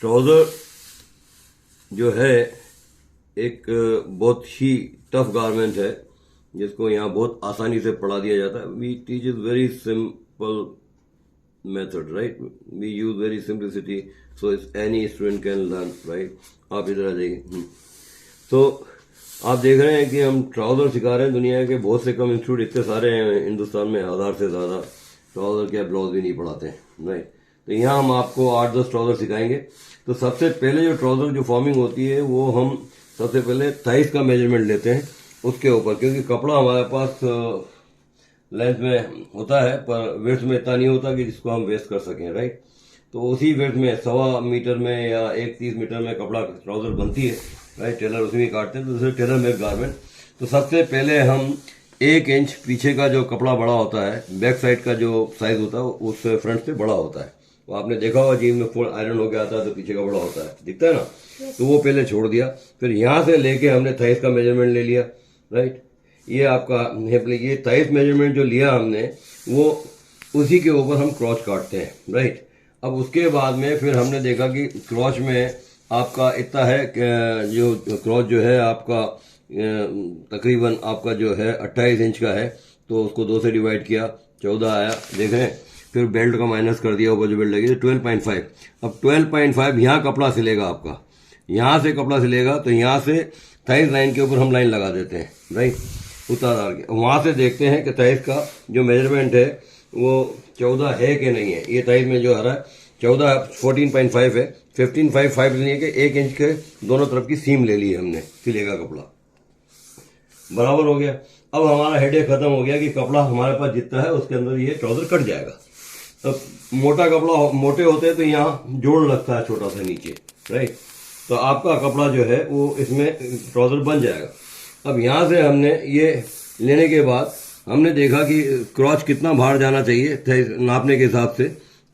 Trouser जो है एक बहुत ही टफ गारमेंट है जिसको यहाँ बहुत आसानी से पढ़ा दिया जाता है. We teach is very simple method, right. We use very simplicity so any student can learn, right. आप इधर आ जाइए. तो आप देख रहे हैं कि हम ट्राउजर सिखा रहे हैं. दुनिया के बहुत से कम इंस्टीट्यूट इतने सारे हैं हिंदुस्तान में, 1000 से ज्यादा ट्राउजर क्या ब्लाउज भी नहीं पढ़ाते हैं, राइट. तो यहाँ हम आपको 8-10 ट्राउजर सिखाएंगे. तो सबसे पहले जो ट्राउजर जो फॉर्मिंग होती है वो हम सबसे पहले थाइस का मेजरमेंट लेते हैं उसके ऊपर, क्योंकि कपड़ा हमारे पास लेंथ में होता है पर वेस्ट में इतना नहीं होता कि जिसको हम वेस्ट कर सकें, राइट. तो उसी वेस्ट में 1.25 मीटर में या 1.30 मीटर में कपड़ा ट्राउजर बनती है, राइट. टेलर उसमें ही काटते हैं. तो दूसरे टेलर मेड गारमेंट. तो सबसे पहले हम 1 इंच पीछे का जो कपड़ा बड़ा होता है, बैक साइड का जो साइज होता है उससे फ्रंट से बड़ा होता है. तो आपने देखा होगा जीन में फुल आयरन हो गया आता है तो पीछे का बड़ा होता है, दिखता है ना. तो वो पहले छोड़ दिया. फिर यहां से लेके हमने थाइस का मेजरमेंट ले लिया, राइट. ये आपका ये थाइस मेजरमेंट जो लिया हमने वो उसी के ऊपर हम क्रॉच काटते हैं, राइट. अब उसके बाद में फिर हमने देखा कि क्रॉच में आपका इतना है जो क्रॉच जो है आपका तकरीबन आपका जो है 28 इंच का है. तो उसको 2 से डिवाइड किया, 14 आया, देख रहे हैं. फिर बेल्ट का माइनस कर दिया, ऊपर जो बेल्ट लगी 12.5. अब 12.5 यहाँ कपड़ा सिलेगा आपका, यहाँ से कपड़ा सिलेगा. तो यहाँ से थाइस लाइन के ऊपर हम लाइन लगा देते हैं, राइट. उतार के वहां से देखते हैं कि थाइस का जो मेजरमेंट है वो 14 है कि नहीं है. ये थाइस में जो आ रहा है 14 14.5 है. 15.5 लेने के 1 इंच के दोनों तरफ की सीम ले ली हमने, सिलेगा कपड़ा बराबर हो गया. अब हमारा हेडेक खत्म हो गया कि कपड़ा हमारे पास जितना है उसके अंदर ये ट्राउजर कट जाएगा. तो मोटा कपड़ा मोटे होते हैं तो यहाँ जोड़ लगता है छोटा सा नीचे, राइट. तो आपका कपड़ा जो है वो इसमें ट्राउजर बन जाएगा. अब यहाँ से हमने ये लेने के बाद हमने देखा कि क्रॉच कितना बाहर जाना चाहिए नापने के हिसाब से.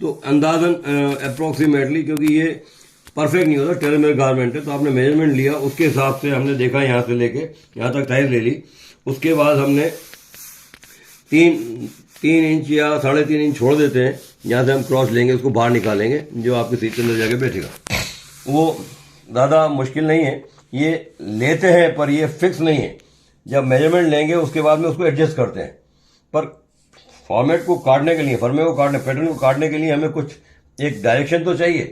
तो अंदाजन अप्रोक्सीमेटली, क्योंकि ये परफेक्ट नहीं होता, टेलर मेड गारमेंट है, तो आपने मेजरमेंट लिया उसके हिसाब से हमने देखा यहाँ से लेके यहाँ तक थाइस ले ली. उसके बाद हमने 3 इंच या 3.5 इंच छोड़ देते हैं. यहाँ से हम क्रॉस लेंगे, उसको बाहर निकालेंगे, जो आपकी सीट के अंदर जाके बैठेगा. वो ज़्यादा मुश्किल नहीं है. ये लेते हैं पर ये फिक्स नहीं है. जब मेजरमेंट लेंगे उसके बाद में उसको एडजस्ट करते हैं. पर फॉर्मेट को काटने के लिए, फॉर्मेट को काटने, पैटर्न को काटने के लिए हमें कुछ एक डायरेक्शन तो चाहिए.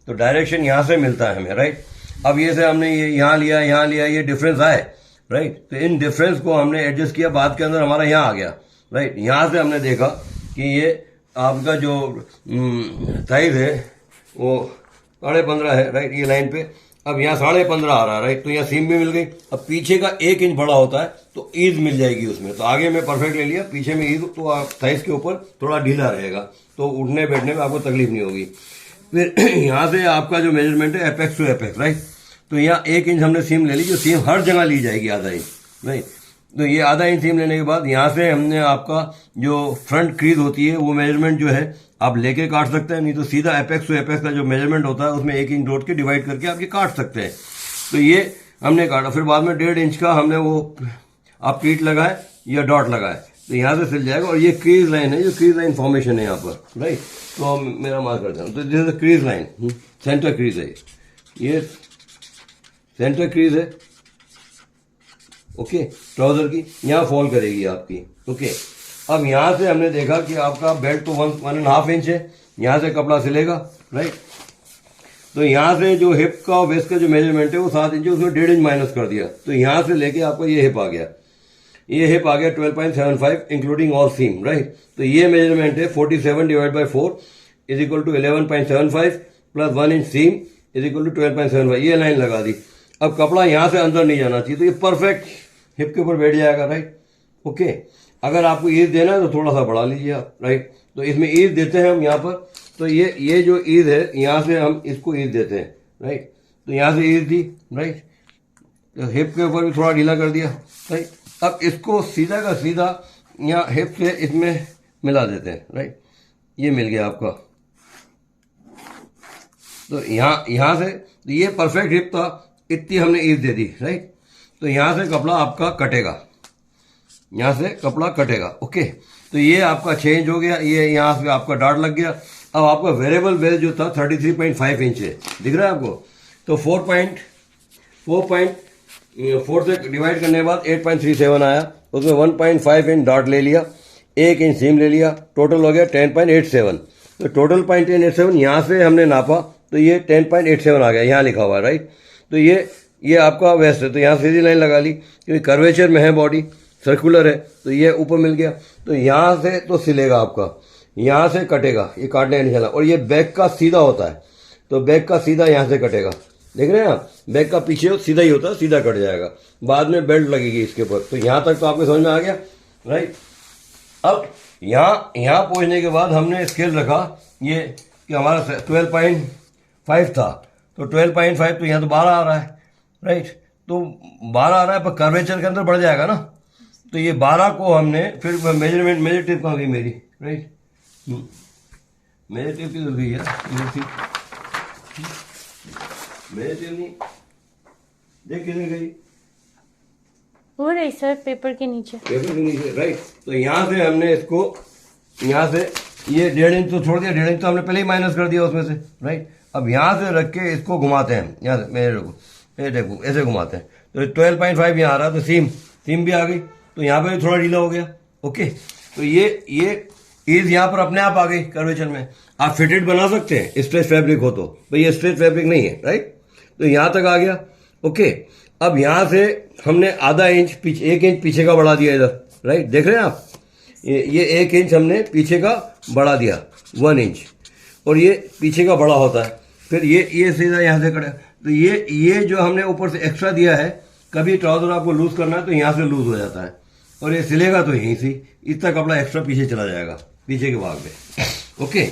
तो डायरेक्शन यहाँ से मिलता है हमें, राइट. अब ये से हमने ये यहाँ लिया, ये डिफरेंस आए, राइट. तो इन डिफरेंस को हमने एडजस्ट किया, बाद के अंदर हमारा यहाँ आ गया, राइट. यहाँ से हमने देखा कि ये आपका जो साइज है वो 15.5 है, राइट. ये लाइन पे अब यहाँ 15.5 आ रहा है, राइट. तो यहाँ सीम भी मिल गई. अब पीछे का 1 इंच बड़ा होता है तो ईज मिल जाएगी उसमें. तो आगे में परफेक्ट ले लिया, पीछे में ईज, तो आप साइज के ऊपर थोड़ा ढीला रहेगा, तो उठने बैठने में आपको तकलीफ नहीं होगी. फिर यहाँ से आपका जो मेजरमेंट है एपेक्स टू एपेक्स, राइट. तो यहाँ 1 इंच हमने सीम ले ली, जो सीम हर जगह ली जाएगी आधा इंच, राइट. तो ये आधा इंच सीम लेने के बाद यहाँ से हमने आपका जो फ्रंट क्रीज होती है वो मेजरमेंट जो है आप लेके काट सकते हैं, नहीं तो सीधा एपेक्स टू एपेक्स का जो मेजरमेंट होता है उसमें 1 इंच जोड़ के डिवाइड करके आप ये काट सकते हैं. तो ये हमने काटा. फिर बाद में 1.5 इंच का हमने वो आप प्लीट लगाए या डॉट लगाए तो यहाँ से सिल जाएगा. और ये क्रीज लाइन है, जो क्रीज लाइन फॉर्मेशन है यहाँ पर, राइट. तो मेरा मार्क करता हूँ. तो this is crease line, centre crease है, ये सेंटर क्रीज है, ओके. ट्राउजर की यहाँ फॉल करेगी आपकी, ओके. अब यहाँ से हमने देखा कि आपका बेल्ट तो 1.5 इंच है, यहाँ से कपड़ा सिलेगा, राइट. तो यहाँ से जो हिप का और वेस्ट का जो मेजरमेंट है वो 7 इंच है, उसमें 1.5 इंच माइनस कर दिया. तो यहाँ से लेके आपको ये हिप आ गया, ये हिप आ गया 12.75 इंक्लूडिंग ऑल सीम, राइट. तो ये मेजरमेंट है 47 divide by 4 is equal to 11.75 plus 1 inch seam is equal to 12.75. ये लाइन लगा दी. अब कपड़ा यहाँ से अंदर नहीं जाना चाहिए, तो ये परफेक्ट हिप के ऊपर बैठ जाएगा, राइट, ओके. अगर आपको ईज देना है तो थोड़ा सा बढ़ा लीजिए आप, राइट. तो इसमें ईज देते हैं हम यहाँ पर. तो ये जो ईज है यहाँ से हम इसको ईज देते हैं, राइट. तो यहाँ से ईज दी, राइट. तो हिप के ऊपर भी थोड़ा ढीला कर दिया, राइट. अब इसको सीधा का सीधा यहाँ हिप से इसमें मिला देते हैं, राइट. ये मिल गया आपका. तो यहाँ से तो ये परफेक्ट हिप था, इतनी हमने ईज दे दी, राइट. तो यहाँ से कपड़ा आपका कटेगा, यहाँ से कपड़ा कटेगा, ओके. तो ये आपका चेंज हो गया, ये यहाँ से आपका डॉट लग गया. अब आपका वेरिएबल वेल्थ जो था 33.5 इंच है, दिख रहा है आपको। तो 4 से डिवाइड करने के बाद 8.37 आया, उसमें 1.5 इंच डॉट ले लिया, 1 इंच सीम ले लिया, टोटल हो गया 10.87। तो टोटल 10.87 यहाँ से हमने नापा तो ये 10.87 आ गया, यहाँ लिखा हुआ है, राइट। तो ये आपका वेस्ट है, तो यहाँ सीधी लाइन लगा ली, क्योंकि कर्वेचर में है बॉडी, सर्कुलर है, तो ये ऊपर मिल गया। तो यहाँ से तो सिलेगा आपका, यहाँ से कटेगा, ये काटने का नहीं चला। और ये बैक का सीधा होता है, तो बैक का सीधा यहाँ से कटेगा, देख रहे हैं आप, बैक का पीछे सीधा ही होता है, सीधा कट जाएगा, बाद में बेल्ट लगेगी इसके ऊपर। तो यहाँ तक तो आपको समझ में आ गया, राइट। अब यहाँ पहुँचने के बाद हमने स्केल रखा ये कि हमारा 12.5 था, तो 12.5 तो यहाँ तो 12 आ रहा है, राइट। तो 12 आ रहा है, पर कर्वेचर के अंदर बढ़ जाएगा ना। तो ये 12 को हमने फिर मेजरमेंट, मेजर टेप कहाँ गई मेरी, राइट। मेजर टेप किधर गई यार, मेजर टेप नहीं, देख किधर गई, हो रही सर पेपर के नीचे, पेपर के नीचे, राइट। तो यहाँ से हमने इसको, यहाँ से ये 1.5 इंच तो छोड़ दिया, 1.5 इंच तो हमने पहले ही माइनस कर दिया उसमें से, राइट। अब यहाँ से रख के इसको घुमाते हैं, यहाँ से मेरे को देखो ऐसे घुमाते हैं, तो 12.5 यहाँ आ रहा है, तो सीम भी आ गई, तो यहाँ पे भी थोड़ा ढीला हो गया, ओके। तो ये ईज यहाँ पर अपने आप आ गई कर्वेचर में। आप फिटेड बना सकते हैं स्ट्रेच फैब्रिक हो तो, भाई ये स्ट्रेच फैब्रिक नहीं है, राइट। तो यहाँ तक आ गया, ओके। अब यहाँ से हमने आधा इंच पीछे, 1 इंच पीछे का बढ़ा दिया इधर, राइट, देख रहे हैं आप, ये 1 इंच हमने पीछे का बढ़ा दिया, 1 इंच, और ये पीछे का बड़ा होता है। फिर ये सीधा यहाँ से कटा, तो ये जो हमने ऊपर से एक्स्ट्रा दिया है, कभी ट्राउजर आपको लूज करना है तो यहाँ से लूज हो जाता है, और ये सिलेगा तो यहीं से इतना कपड़ा एक्स्ट्रा पीछे चला जाएगा, पीछे के भाग में, ओके।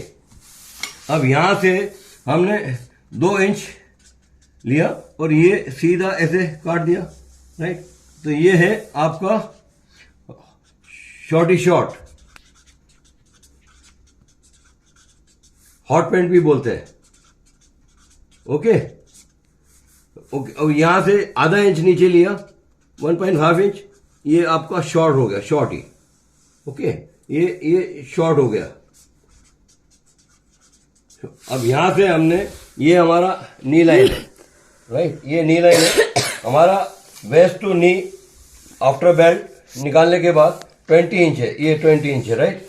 अब यहाँ से हमने 2 इंच लिया और ये सीधा ऐसे काट दिया, राइट। तो ये है आपका शॉर्टी शॉर्ट, हॉट पैंट भी बोलते हैं, ओके। ओके, अब यहां से आधा इंच नीचे लिया, 1.5 इंच, ये आपका शॉर्ट हो गया, शॉर्टी, ओके। ये शॉर्ट हो गया। अब यहां से हमने, ये हमारा नी लाइन है, राइट, ये नी लाइन है हमारा, waist to knee after belt निकालने के बाद 20 इंच है, ये 20 इंच है, राइट।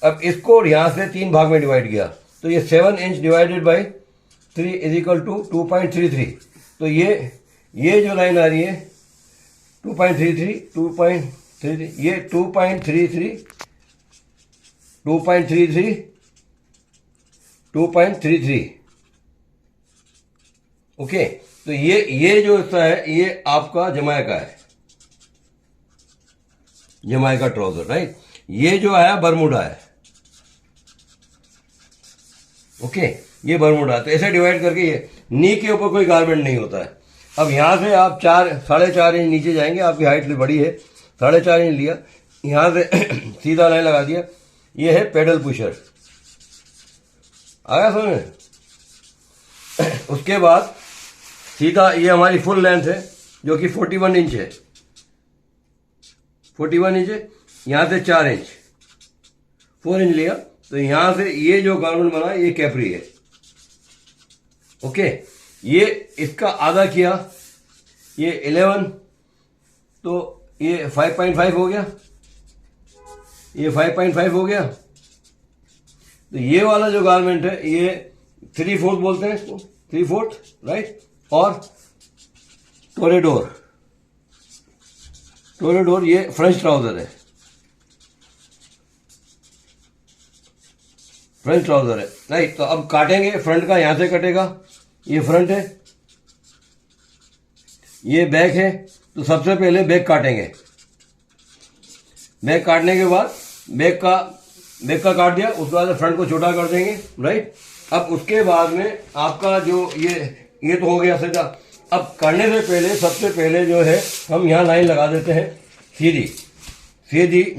अब इसको यहां से 3 भाग में डिवाइड किया, तो ये 7 inch divided by 3 is equal to 2.33। तो ये जो लाइन आ रही है 2.33, ये 2.33, ओके। तो ये जो हिस्सा है ये आपका जमाइका है, जमाइका ट्राउजर, राइट। ये जो आया बरमूडा है, ओके, ये बरमूडा है। तो ऐसे डिवाइड करके ये नी के ऊपर कोई गारमेंट नहीं होता है। अब यहां से आप 4.5 इंच नीचे जाएंगे, आपकी हाइट भी बड़ी है, 4.5 इंच लिया, यहां से सीधा लाइन लगा दिया, ये है पेडल पुशर, आया समझ। उसके बाद सीधा ये हमारी फुल लेंथ है जो कि 41 इंच है, 41 इंच है, यहां से 4 इंच, 4 इंच लिया, तो यहां से ये जो गारमेंट बना ये कैपरी है, ओके। ये इसका आधा किया, ये 11, तो ये 5.5 हो गया, ये 5.5 हो गया। तो ये वाला जो गारमेंट है ये 3/4 बोलते हैं इसको, 3/4, राइट। और टोरेडोर ये फ्रेंच ट्राउजर है, फ्रंट ट्राउजर है, राइट। तो अब काटेंगे, फ्रंट का यहां से कटेगा, ये फ्रंट है, ये बैक है। तो सबसे पहले बैक काटेंगे, बैक काटने के बाद बैक का काट दिया, उसके बाद फ्रंट को छोटा कर देंगे, राइट। अब उसके बाद में आपका जो ये तो हो गया सीधा। अब करने से पहले सबसे पहले जो है हम यहाँ लाइन लगा देते हैं सीधी,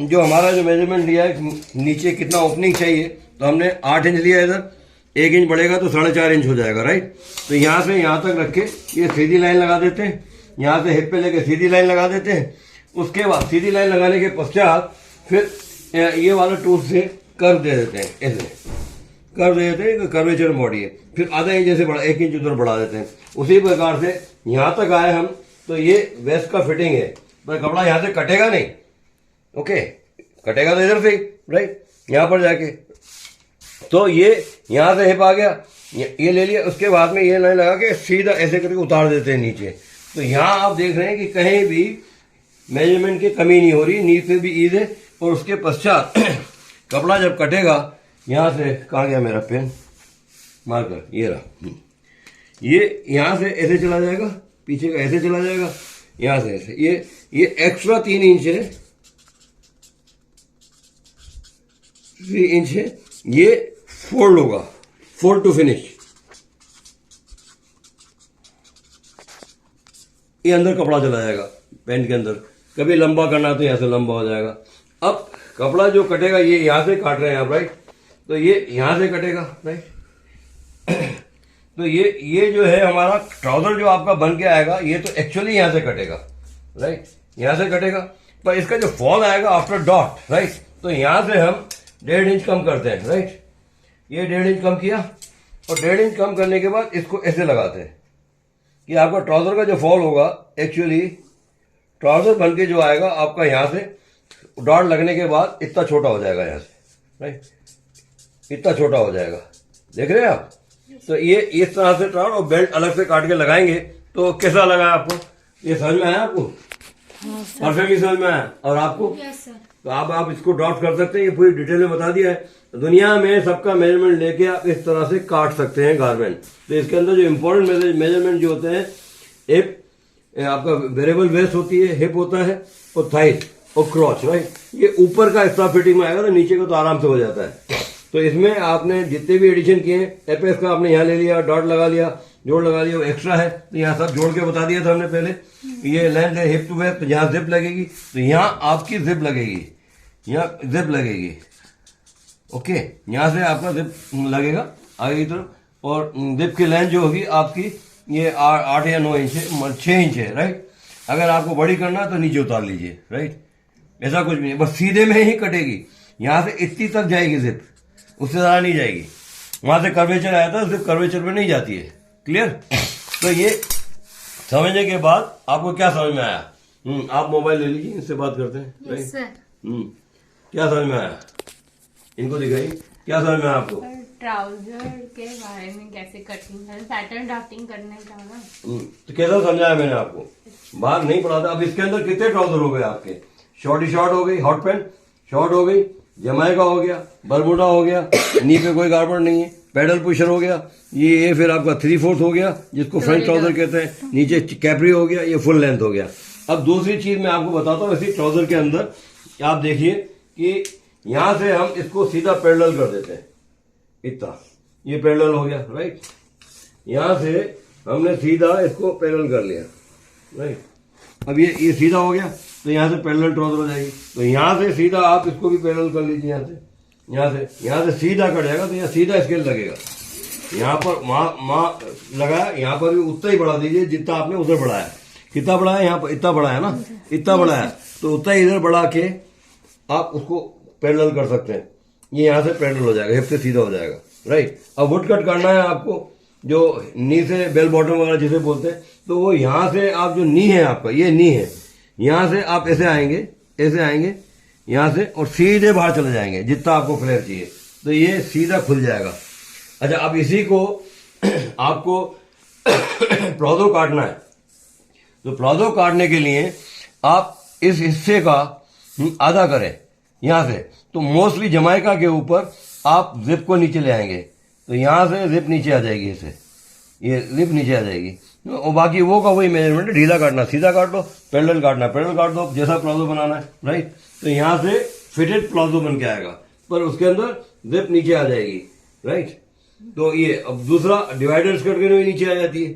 जो हमारा जो मेजरमेंट लिया है नीचे कितना ओपनिंग चाहिए, तो हमने 8 इंच लिया इधर, 1 इंच बढ़ेगा तो 4.5 इंच हो जाएगा, राइट। तो यहाँ से यहाँ तक रख के ये सीधी लाइन लगा देते हैं, यहाँ से हिप पे लेके सीधी लाइन लगा देते हैं। उसके बाद सीधी लाइन लगाने के पश्चात फिर ये वाला टूल से कर्व दे देते हैं ऐसे, कर देते हैं, कर्वेचर बॉडी है, फिर आधा इंच जैसे बढ़ा, 1 इंच उधर बढ़ा देते हैं। उसी प्रकार से यहां तक आए हम, तो ये वेस्ट का फिटिंग है, पर कपड़ा यहां से कटेगा नहीं। ओके, कटेगा तो इधर से, राइट, यहां पर जाके। तो ये यहां से हिप आ गया, ये ले लिया, उसके बाद में ये नहीं लगा के सीधा ऐसे करके उतार देते हैं नीचे। तो यहां आप देख रहे हैं कि कहीं भी मेजरमेंट की कमी नहीं हो रही, नीचे से भी ईज है। और उसके पश्चात कपड़ा जब कटेगा, यहां से, कहाँ गया मेरा पेन मार्कर, ये रहा, ये यहां से ऐसे चला जाएगा, पीछे का ऐसे चला जाएगा, यहां से ऐसे, ये एक्स्ट्रा 3 इंच है, 3 इंच है, ये फोल्ड होगा, फोल्ड टू फिनिश। ये अंदर कपड़ा चला जाएगा पैंट के अंदर, कभी लंबा करना तो यहां से लंबा हो जाएगा। अब कपड़ा जो कटेगा, ये यहां से काट रहे हैं आप, राइट, तो ये यहां से कटेगा, राइट। तो ये जो है हमारा ट्राउजर जो आपका बन के आएगा, ये तो एक्चुअली यहां से कटेगा, राइट, यहां से कटेगा। पर इसका जो फॉल आएगा आफ्टर डॉट, राइट, तो यहां से हम 1.5 इंच कम करते हैं, राइट, ये 1.5 इंच कम किया, और 1.5 इंच कम करने के बाद इसको ऐसे लगाते हैं कि आपका ट्राउजर का जो फॉल होगा, एक्चुअली ट्राउजर बन के जो आएगा आपका, यहां से डॉट लगने के बाद इतना छोटा हो जाएगा, यहां से, राइट, इतना छोटा हो जाएगा, देख रहे हैं आप। तो ये इस तरह से ट्राउजर और बेल्ट अलग से काट के लगाएंगे, तो कैसा लगा आपको? ये समझ में आया आपको? परफेक्टली समझ में आया? और आपको? Yes sir. तो आप इसको ड्रॉप कर सकते हैं, ये पूरी डिटेल में बता दिया है। दुनिया में सबका मेजरमेंट लेके आप इस तरह से काट सकते हैं गारमेंट। तो इसके अंदर जो इम्पोर्टेंट मेजरमेंट जो होते हैं, हिप आपका वेरिएबल वेस्ट होती है, हिप होता है, और थाइस और क्रॉच, राइट, ये ऊपर का हिस्सा फिटिंग में आएगा, तो नीचे का तो आराम से हो जाता है। तो इसमें आपने जितने भी एडिशन किए, एपएस का आपने यहाँ ले लिया, डॉट लगा लिया, जोड़ लगा लिया, वो एक्स्ट्रा है, तो यहाँ सब जोड़ के बता दिया था हमने पहले। ये लेंथ है हिप टू वेस्ट, तो यहाँ जिप लगेगी, तो यहाँ आपकी जिप लगेगी, यहाँ जिप लगेगी, ओके, यहाँ से आपका जिप लगेगा आगे की तरफ। और जिप की लेंथ जो होगी आपकी, ये 8 या 9 इंच है, 6 इंच है, राइट। अगर आपको बड़ी करना है तो नीचे उतार लीजिए, राइट, ऐसा कुछ भी नहीं, बस सीधे में ही कटेगी, यहाँ से इतनी तक जाएगी जिप, उससे ज्यादा नहीं जाएगी। वहां से कर्वेचर आया था, सिर्फ कर्वेचर में नहीं जाती है, क्लियर। तो ये समझने के बाद आपको क्या समझ में आया? आप मोबाइल ले लीजिए, इससे बात करते हैं, राइट। क्या समझ में आया? इनको दिखाइए, क्या समझ में आया आपको? ट्राउजर के बारे में कैसे कटिंग है, पैटर्न ड्राफ्टिंग करने का ना। तो कैसा समझाया मैंने आपको? बाहर नहीं पढ़ा था। अब इसके अंदर कितने ट्राउजर हो गए आपके? शॉर्टी शॉर्ट हो गई, हॉट पैंट शॉर्ट हो गई, जमाइका हो गया, बरमूडा हो गया, नी पे कोई गारमेंट नहीं है, पेडल पुशर हो गया, ये फिर आपका 3/4 हो गया, जिसको फ्रंट ट्राउजर कहते हैं, नीचे कैपरी हो गया, ये फुल लेंथ हो गया। अब दूसरी चीज मैं आपको बताता हूँ, इसी ट्राउजर के अंदर आप देखिए कि यहां से हम इसको सीधा पैरेलल कर देते हैं, इतना, ये पैरेलल हो गया, राइट। यहां से हमने सीधा इसको पैरेलल कर लिया, राइट। अब ये सीधा हो गया, तो यहां से पैरेलल ट्राउजर हो जाएगी। तो यहां से सीधा आप इसको भी पैरेलल कर लीजिए, यहां से सीधा कट जाएगा, तो यहाँ सीधा स्केल लगेगा। यहाँ पर वहां लगाया, यहाँ पर भी उतना ही बढ़ा दीजिए जितना आपने उधर बढ़ाया। कितना बढ़ाया? यहाँ पर इतना बढ़ाया ना, इतना बढ़ाया, तो उतना ही इधर बढ़ा के आप उसको पैरेलल कर सकते हैं। ये यहाँ से पैरेलल हो जाएगा, हिप से सीधा हो जाएगा, राइट। अब वुड कट करना है आपको, जो नी से बेल बॉटम वगैरह जिसे बोलते हैं, तो वो यहां से आप जो नी है आपका, ये नी है, यहां से आप ऐसे आएंगे यहां से, और सीधे बाहर चले जाएंगे जितना आपको फ्लेयर चाहिए, तो ये सीधा खुल जाएगा। अच्छा, अब इसी को आपको प्लाजो काटना है, तो प्लाजो काटने के लिए आप इस हिस्से का आधा करें यहां से, तो मोस्टली जमाइका के ऊपर आप जिप को नीचे ले आएंगे, तो यहां से जिप नीचे आ जाएगी, इसे ये जिप नीचे आ जाएगी, और बाकी वो का वही मेजरमेंट है। ढीला काटना सीधा काट दो, पैरेलल काटना पैरेलल काट दो, जैसा प्लाजो बनाना है, राइट। तो यहां से फिटेड प्लाजो बन के आएगा, पर उसके अंदर जिप नीचे आ जाएगी, राइट। तो ये अब दूसरा डिवाइडर स्कर्ट के लिए नीचे आ जाती है,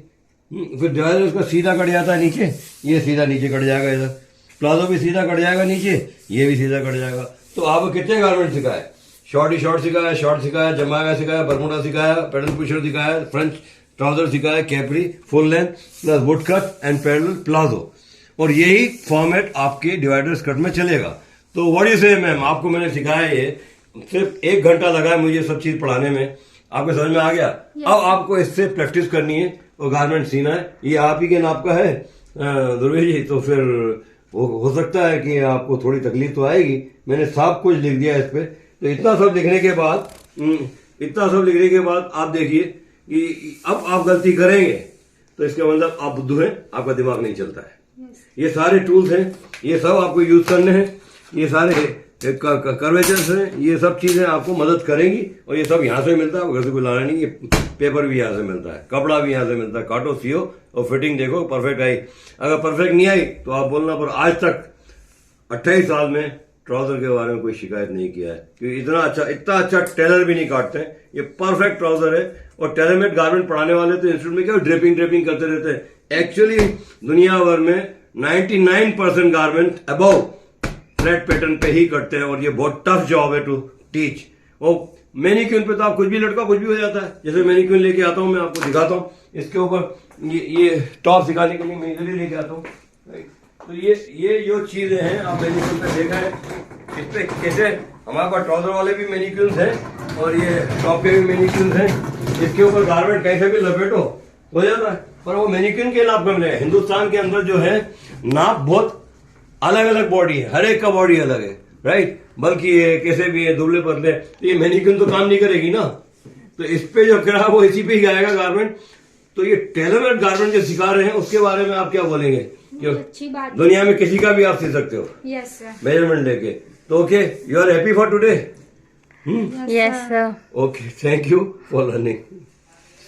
फिर डिवाइडर का सीधा कट जाता है नीचे, ये सीधा नीचे कट जाएगा, इधर प्लाजो भी सीधा कट जाएगा नीचे, ये भी सीधा कट जाएगा। तो आपको कितने गारमेंट सिखाए? शॉर्ट सिखाया, शॉर्ट सिखाया, जमाइका सिखाया, बरमूडा सिखाया, पेडल पुशर सिखाया, फ्रेंच ट्राउजर सिखाया, capri, full length plus would cut and parallel palazzo, और यही फॉर्मेट आपके डिवाइडर स्कर्ट में चलेगा। तो व्हाट यू से मैम, आपको मैंने सिखाया ये सिर्फ 1 घंटा लगा है मुझे सब चीज पढ़ाने में, आपको समझ में आ गया। अब आपको इससे प्रैक्टिस करनी है और गारमेंट सीना है। ये आप ही के नाप का है दुर्वे जी, तो फिर हो सकता है कि आपको थोड़ी तकलीफ तो आएगी। मैंने सब कुछ लिख दिया इस पे। तो इतना सब लिखने के बाद आप देखिए कि अब आप गलती करेंगे तो इसका मतलब आप बुद्धू हैं, आपका दिमाग नहीं चलता है। ये सारे टूल्स हैं, ये सब आपको यूज करने हैं, ये सारे कर्वेचर्स हैं, ये सब चीजें आपको मदद करेंगी। और ये सब यहाँ से मिलता है, घर से कोई लाना नहीं। ये पेपर भी यहाँ से मिलता है, कपड़ा भी यहाँ से मिलता है। काटो, सियो और फिटिंग देखो परफेक्ट आई। अगर परफेक्ट नहीं आई तो आप बोलना, पर आज तक 28 साल में ट्राउजर के बारे में कोई शिकायत नहीं किया है, क्योंकि इतना अच्छा टेलर भी नहीं काटते हैं। ये परफेक्ट ट्राउजर है। और टेलरमेड गारमेंट पढ़ाने वाले तो इंस्टीट्यूट में क्या ड्रेपिंग करते रहते हैं। एक्चुअली दुनिया भर में 99% गारमेंट अबव फ्लैट पैटर्न पे ही करते हैं, और ये बहुत टफ जॉब है टू टीच। और मैनिक्यून पे तो आप कुछ भी लटका कुछ भी हो जाता है। जैसे मैनिक्यून लेके आता हूं, मैं आपको दिखाता हूं। इसके ऊपर ये टॉप सिखाने के लिए मैं इधर ही लेके आता हूं। तो ये जो चीजें हैं आप मैनिक्यून पे देखा है, इस पे कैसे हमारे पास ट्राउजर वाले भी मैनिक्यून हैं और ये टॉप के भी मैनिक्यून हैं। इसके ऊपर गारमेंट कैसे भी लपेटो हो जाता है, पर वो मैनिक्यून के नाप में मिलेगा। हिंदुस्तान के अंदर जो है नाप बहुत अलग अलग बॉडी है, हर एक का बॉडी अलग है, राइट। बल्कि ये कैसे भी है, दुबले पतले, तो ये मैनिक्यून तो काम नहीं करेगी ना। तो इस पे जो करा वो इसी पे ही आएगा गारमेंट। तो ये टेलरमेड गारमेंट जो सिखा रहे हैं उसके बारे में आप क्या बोलेंगे? क्यों अच्छी बात, दुनिया में किसी का भी आप सिल सकते हो यस सर, मेजरमेंट लेके। तो okay, you are happy for today? Yes sir. Okay, thank you for learning.